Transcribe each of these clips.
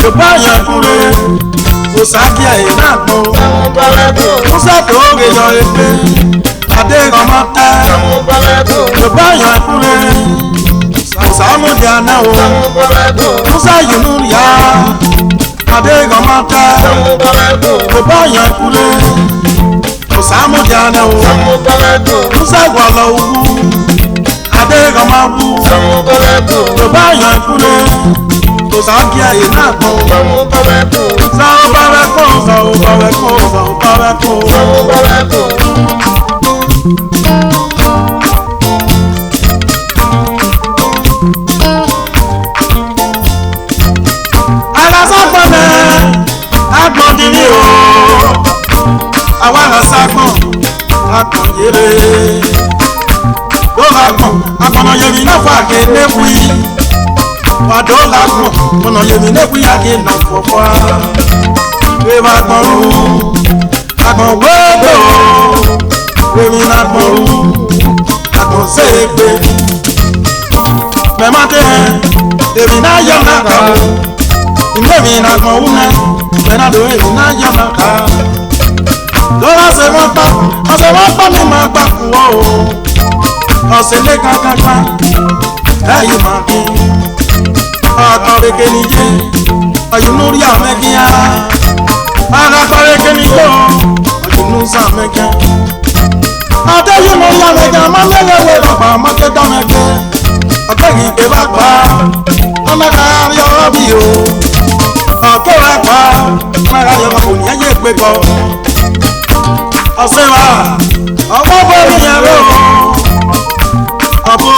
Je pas rien pour le sac et napo. Musa to yo epe. Ade gamata. Je pas rien pour le Musa mondiana o. Musa yunuria. Ade gamata. Je pas rien pour le Musa mondiana o. Musa gwala o. Ade gamabu. Je pas rien pour le Sakia is not home. Wadola mo mono yemi ne kuya ke na fofa we wa gbonu agbon wodo we mi na gbonu agbon sepe me mate de mi na yo na ka ime mi na gbon una me na do e na yo na ka dola se mo pa mi ma gba ku o se le ka ka ka ayi ma ki Akareke ayunuri amekia Akareke niyo ayunusa amekia Ate yunuri amekia Mamelewe baba makeda meke Akegi kebakwa Amaka yobiyo Akewakwa Amaka yobakuni aye kweko Osewa Obobo niyaro Abo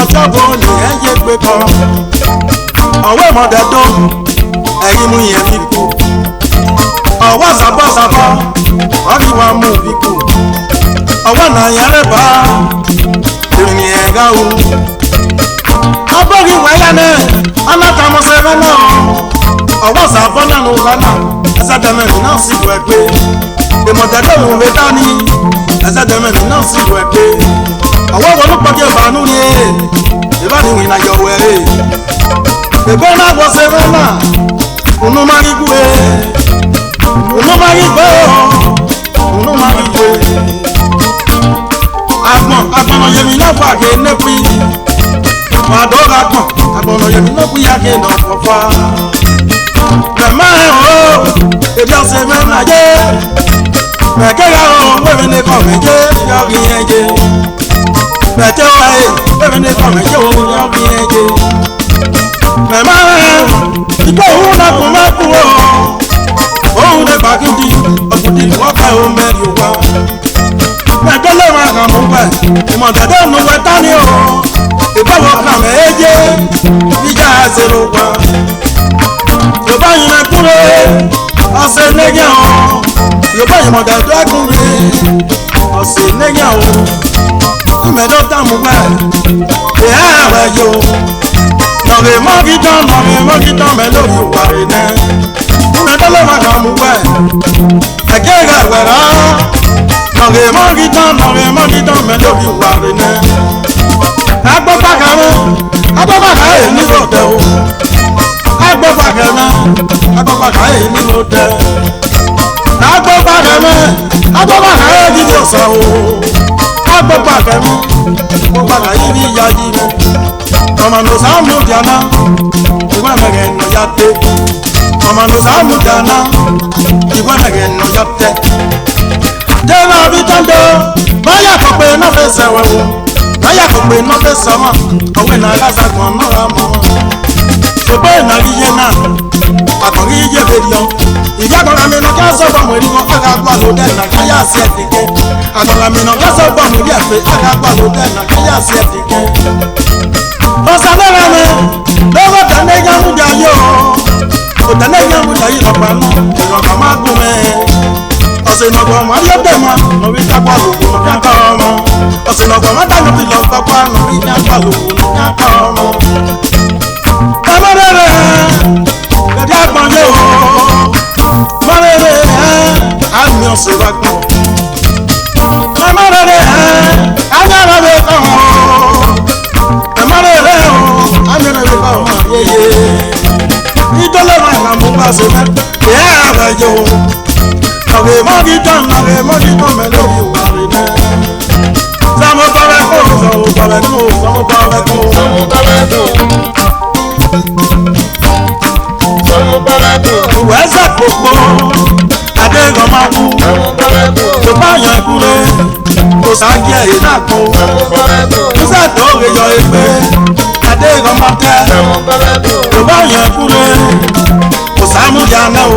Otobo ni aye kweko Ọwọ́ ìmọ̀dẹ̀dọ́ ẹ̀yìn mú yẹn bí kú ọwọ́ sàbọ̀sàbọ̀ ọ̀ríwá mú bí kú ọwọ́ náà yẹn rẹ̀bá ìrìn ẹ̀gá o ọbọ̀rí wáyà náà alákàmọ́sẹ̀ rẹ̀ náà ọwọ́ sàbọ̀ náà ló wà náà ẹsẹ̀dẹ̀mẹ̀rin náà sì wẹ̀ pé ìmọ̀dẹ̀dọ́ ló wẹ̀ dání ẹsẹ̀dẹ̀mẹ̀rin náà sì wẹ̀ pé ọwọ́ wọlúpọ̀kẹ́ bàánú ni ìbánirìn náà yọ̀ wẹ̀ Ebe na gbose rema, unu marigwe, Agbon yemi na fa ke nepi, Madora agbon yemi na kuya ke no fofa. Mema ebi ase mema je, mekega wewe ne ko meje, yo bienje. Mete wa wewe ne ko meje, yo bienje. Mema ipo una kuma kuo o ne bagidi ogudi wo fa o meri wa me dole ma kan mo pa mo dade no we tani o ibo wo kan meje ija zero wa yo ba yin na kure ase nege o yo ba yin mo dade kure ase nege o me do ta mo pa e ha wa yo Nove mogitan me lo yu wari ne Una dole ma kan mu we Agega wera Nove mogitan me lo yu wari ne Agbo paka e ni lo de o Agbo paka e ni lo de Agbo paka e di lo sa o Agbo paka e ni ya di me Mama no samu jana, iwa mege no yate. Mama no samu jana, iwa mege no yate. Jena bitando, maya kope no fese wewu, maya kope no fese ma. Awe na gaza kon no ramo. Sobe na lijena, akori je berion. Iya kora mi no kaso ba mo ri won aga gba lo de na kaya se tike. Akora mi no kaso ba mo ri afe aga gba lo de na kaya se tike. Osalera me, logo tane yamu jayo. O tane yamu jayi lopanu, ero kama gume. Ose no go ma yo dema, no wi takwa lu, no kaka omo. Ose no go ma ta no ti lo takwa, no wi takwa lu, no kaka omo. Amarere, kadi agbon yo. Marere, ami o se wa gbon. Amarere, anyara we kan o. Idole ma na mo le mo di ton me lórí wa re ne samo baba ko samo baba ko wẹ́sẹ̀ gbogbo adégan máa kú tó bá yan kúrẹ́ kò sáájú ẹ̀yìn náà kú wẹ́sẹ̀ tó rè yọ ẹgbẹ́ adégan máa tẹ́ tó bá yan kúrẹ́ kò sámúdìá náà o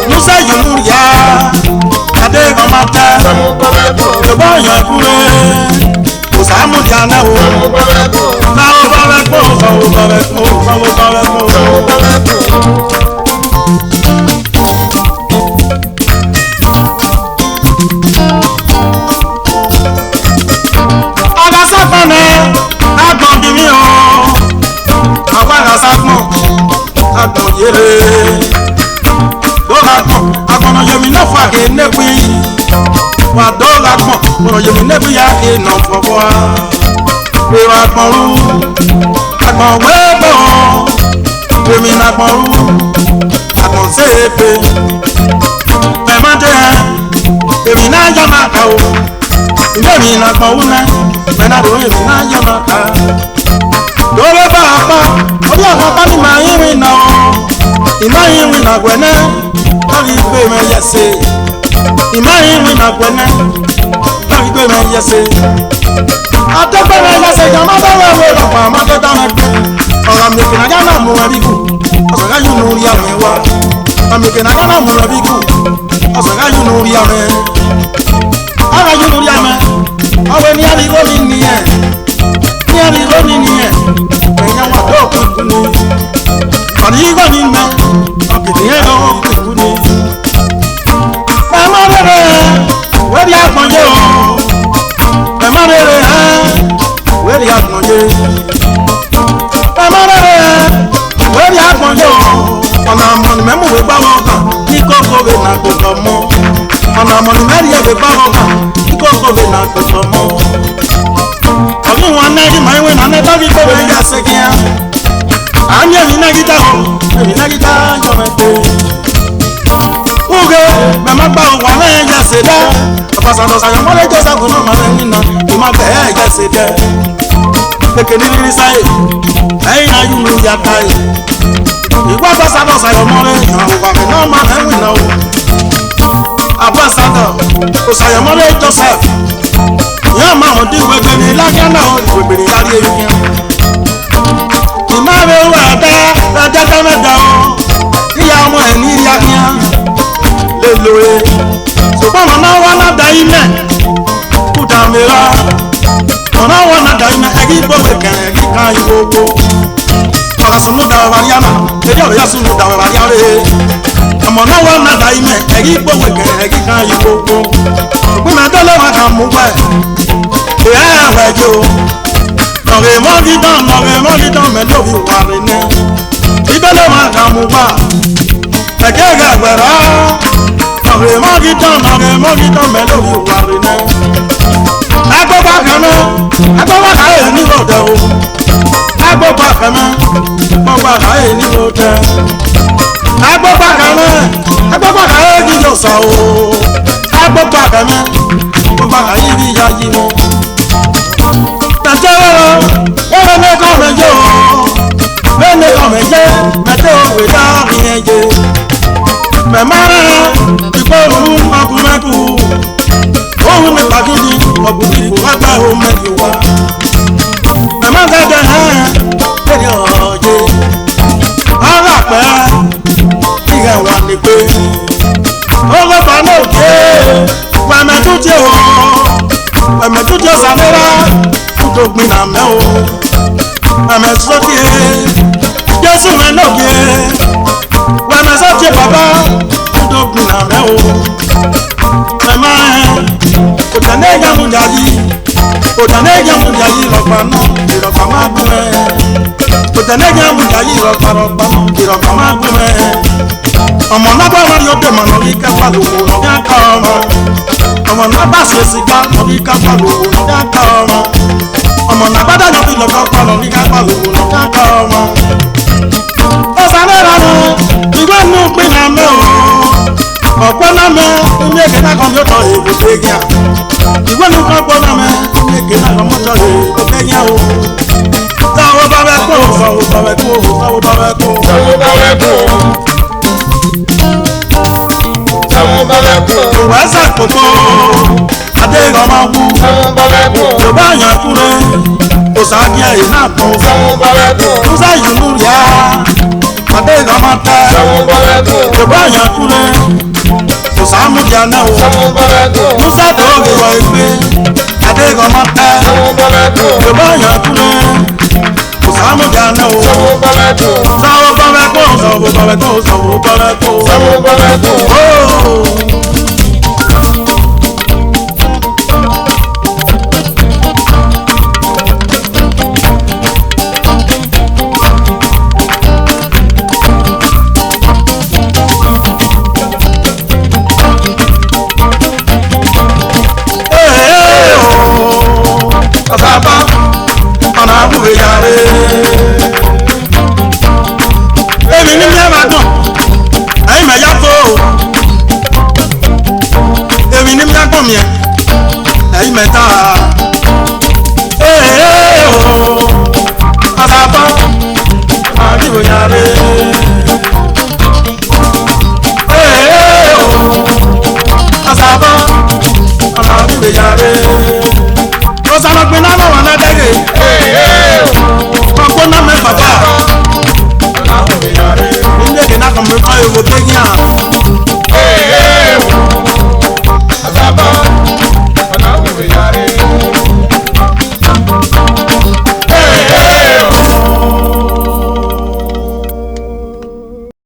wẹ́sẹ̀ yòówù yá adégan máa tẹ́ tó bá yan kúrẹ́ kò sámúdìá náà o sáwọ́ bá rẹ̀ kó sáwọ́ bá rẹ̀ kó sáwọ́ bá rẹ̀ kó. Yere dora gbọn agbọnọ yemi ne fa ke nekui wa dora gbọn agbọnọ yemi nekui ya ke nọ fọfọ wa ewa gbọn ru agbọn wẹgbọn yemi na gbọn ru agbọn seepe mẹmọdé yemi na yama ka o yemi na gbọn wu nẹ mẹnado yemi na yama ka dole ba pa obi àwọn bá ní máa ń rìn náà ìmáyín rìn náà gbẹ̀nẹ́ lórí ìgbé mẹ́ yẹsẹ̀ ìmáyín rìn náà gbẹ̀nẹ́ lórí ìgbé mẹ́ yẹsẹ̀ àtẹ́gbẹ́ mẹ́ yẹsẹ̀ jọ máa bá wẹ̀ wẹ̀ lọ́pàá máa tẹ́ dáná gbé ọ̀rọ̀ mẹ́kìnà gánà mú ẹbí kù ọ̀sán gáyù nù rí àmì wá ọ̀rọ̀ mẹ́kìnà gánà mú ẹbí kù ọ̀sán gáyù nù rí àmì ọ̀rọ̀ yù nù rí àmì ọ̀wẹ̀ ní àdìgbò mi nìyẹn ní àdìgbò mi nìyẹn ẹ̀yàn wà tó kúkú ni ọ̀dìgbò mi mẹ́ ọ̀kìtì yẹn lọ kúkú ni. Ẹ̀mọ́ rere wẹ́ẹ̀dì àpọ̀njẹ́ o ẹ̀mọ́ rere wẹ́ẹ̀dì àpọ̀njẹ́ ẹ̀mọ́ rere wẹ́ẹ̀dì àpọ̀njẹ́ o ọ̀nà àmọ̀nì mẹ́múwé gbáwọ́ kan ní kókòwé nà gbogbo mọ́ ọ̀nà àmọ̀nì mẹ́rin ẹ̀gbẹ́ gbáwọ́ kan ní kókòwé nà gbogbo mọ́. Ọ̀gbìn wọn nẹ́ẹ̀dì máa ń wé nàá nẹ́ẹ̀dì tó wẹ̀ yá sẹ́kìá. Àmì ẹ̀mí nẹ́gídá o, ẹ̀mí nẹ́gídá jọ mẹ́tẹ́. Uge mẹ́má gbà wà lẹ́yìn yá ṣe dẹ́. Ọ̀pọ̀sọ̀dọ̀ sàyọ̀mọ́lẹ́ jẹ́ sàgùn náà máa ń nínà ìmọ̀ bẹ́ẹ̀ yá ṣe dẹ́. Kékeré ní rírí sáyé, ẹ̀yìn náà yún lórí ata yìí. Ìgbà ọ̀pọ̀sọ̀dọ̀ sàyọ̀mọ́lẹ́ ìrànwọ́ náà máa ń rìn náà o. Àbọ̀sọ̀dọ̀ sàyọ̀mọ́lẹ́ Joseph. Yóò máa hàn dín ìwé gbẹ̀mí lákànnà ìwé gbèrè lárí èyí fi hàn. Ìmáàrè wà dá ẹ̀ẹ́dẹ́gbẹ́ mẹ́ta o. Ìyá ọmọ ẹ̀ ní ìyá kíá lè lo e. Ṣùgbọ́n ọ̀nà wọn náà dá imẹ̀ kúta mìíràn. Ọ̀nà wọn náà dá imẹ̀ ẹ̀gí gbọ́wé kẹ̀rẹ̀ ẹ̀gí kan ìwòwò. Ọ̀rọ̀ sùn ló dà wẹ̀ wáyà náà. Èdè ọ̀rọ̀ yà sùn ló dà wẹ̀ wáyà rẹ̀. Ọmọ náà wọn náà dá imẹ̀ ẹ̀gí gbọ́wé kẹ̀rẹ̀ ẹ̀gí kan ìwòwò. Ṣùgbọ́n àdọ́lẹ̀ wọn kà mú wẹ̀. Ìyá ẹ̀wẹ̀ jò. Ọ̀rẹ́ mọ́gídán mẹ́ lórí wà rẹ̀ ní. Ìdọ́lẹ̀ wọn kà mú wà. Ẹ̀kẹ́ rẹ̀ gbẹ̀rẹ̀. Ọ̀rẹ́ mọ́gídán mẹ́ lórí wà rẹ̀ ní. Agbọ́gbà kẹ́mẹ́, agbọ́gbà káyé ní òde o. Agbọ́gbà kẹ́mẹ́, agbọ́gbà káyé ní òde. Agbọ́gbà kẹ́mẹ́, agbọ́gbà káyé ní yọ̀sà o. Agbọ́gbà kẹ́mẹ́, agbọ́gbà káyé ní yáyí mọ́. Tẹ̀tẹ̀ ẹ̀rọ ní kọ́ mẹ́jọ lẹ́nu kọ́ mẹ́jẹ mẹ́tẹ́ òwe dáhìn ẹ̀jẹ̀ mẹ́mẹ́rẹ́ ìgbóhùn ọkùnrẹ́kù ohun ní pàgídí ọ̀gbùnrin kò wá gbá ohun mẹ́jọ wá mẹ́mẹ́gẹ́gẹ́ lẹ́ni ọ̀jẹ̀ ọ̀rọ̀ àpẹ́ ìhẹ̀ wà ní pé ọlọ́pàá náà ké pẹ̀mẹ́tútì sàmẹ́rà kútògbìn nà mẹ́ o pẹ̀mẹ́sọ́tì Jésù mẹ́ náà ké pẹ̀mẹ́sọ́tì bàbá kútògbìn nà mẹ́ o pẹ̀mẹ́ òtẹ̀lẹ́ ìyàmúdàyí lọ́pàá náà ìrọ̀pàá má gún ẹ̀ òtẹ̀lẹ́ ìyàmúdàyí lọ́pàá náà ìrọ̀pàá má gún ẹ̀ ọmọ náà bá wà lóde mọ̀ lórí kẹfà lòwò lọ́jà ká ọmọ ọmọ náà bá ṣe sìgá lórí kẹfà lòwò lọ́jà ká ọmọ ọmọ náà bá dájọ́ bí lọ́kọ́ pa lórí kẹfà lòwò lọ́jà ká ọmọ. ó sáré ra mọ ìwé nù pín náà mẹ́ o ọ̀pọ̀ náà mẹ́ ní èké náà kọ̀m̀pútọ̀ èkó tẹ́gíà ìwé ní kọ́pọ̀ náà mẹ́ ní èké náà kọ̀m̀pútọ̀ èkó tẹ́gíà o sáwọ́ bá bẹ́ kó sáwọ́ bá bẹ́ kó sáwọ́ bá bẹ́ kó sáwọ́ bá bẹ́ kó sáwọ́ bá bẹ́ kó ìwé sàkókò adé ìrọ̀mọ́ wú sáwọ́ bá bẹ́ kó yorùbá yàn kúrẹ́ òsàkí ẹ̀yìn náà kọ́ sáwọ́ bá bẹ́ kó musa yìí yá adé ìrọ̀mọ́ tẹ́ yorùbá yàn kúrẹ́ òsàmú jà náà o musa tó rìwọ̀ ẹgbẹ́ adé ìrọ̀mọ́ tẹ́ yorùbá yàn kúrẹ́ òsàmú jà náà o sáwọ́ bá bẹ́ kó sáwọ́ bá bẹ́ kó sáwọ́ bá bẹ́ kó sáwọ́ bá bẹ́ kó.